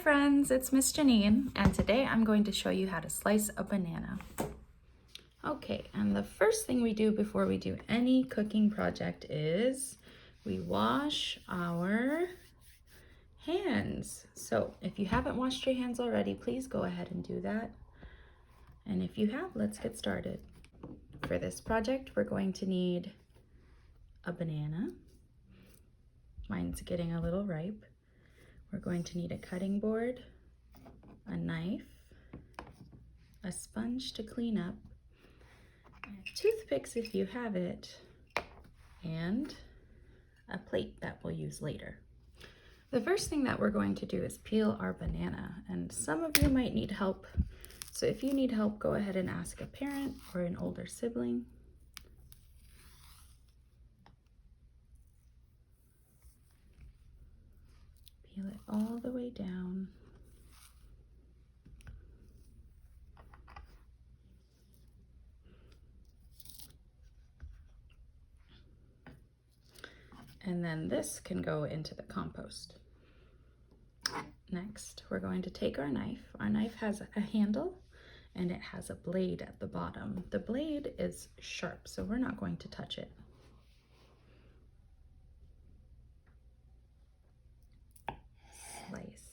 friends, it's Miss Janine, and today I'm going to show you how to slice a banana. Okay, and the first thing we do before we do any cooking project is we wash our hands. So if you haven't washed your hands already, please go ahead and do that. And if you have, let's get started. For this project, we're going to need a banana. Mine's getting a little ripe. We're going to need a cutting board, a knife, a sponge to clean up, toothpicks if you have it, and a plate that we'll use later. The first thing that we're going to do is peel our banana, and some of you might need help. So if you need help, go ahead and ask a parent or an older sibling. Peel it all the way down. And then this can go into the compost. Next, we're going to take our knife. Our knife has a handle and it has a blade at the bottom. The blade is sharp, so we're not going to touch it. Slice.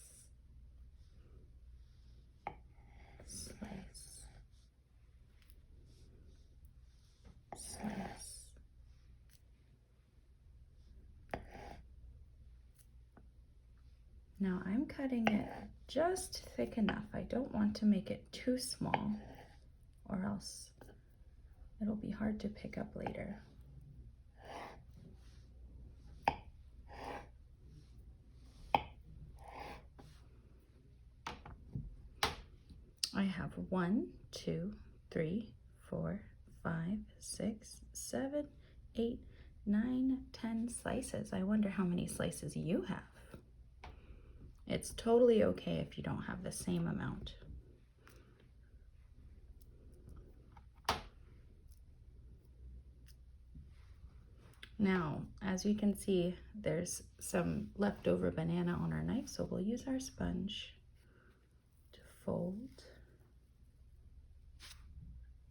Slice. Slice. Now I'm cutting it just thick enough. I don't want to make it too small or else it'll be hard to pick up later. I have 1, 2, 3, 4, 5, 6, 7, 8, 9, 10 slices. I wonder how many slices you have. It's totally okay if you don't have the same amount. Now, as you can see, there's some leftover banana on our knife, so we'll use our sponge to fold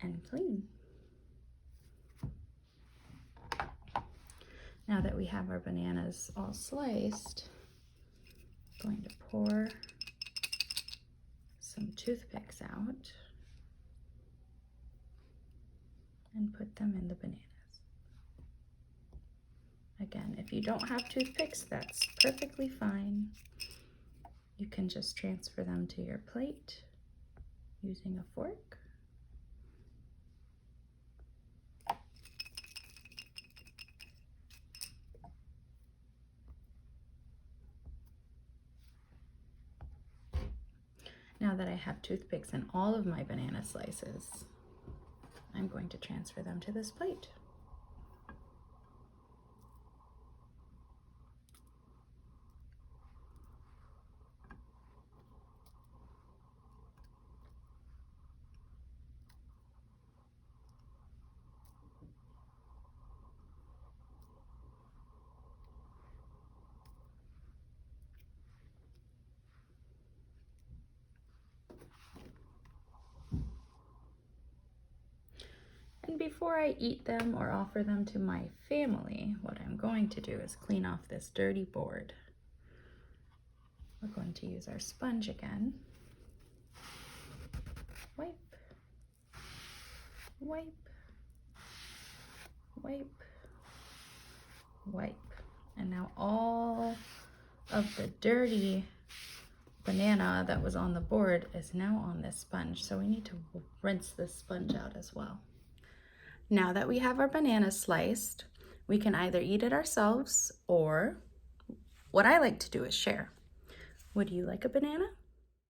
and clean. Now that we have our bananas all sliced, I'm going to pour some toothpicks out and put them in the bananas. Again, if you don't have toothpicks, that's perfectly fine. You can just transfer them to your plate using a fork. Now that I have toothpicks in all of my banana slices, I'm going to transfer them to this plate. And before I eat them or offer them to my family, what I'm going to do is clean off this dirty board. We're going to use our sponge again. Wipe, wipe, wipe, wipe. And now all of the dirty banana that was on the board is now on this sponge. So we need to rinse this sponge out as well. Now that we have our banana sliced, we can either eat it ourselves or what I like to do is share. Would you like a banana?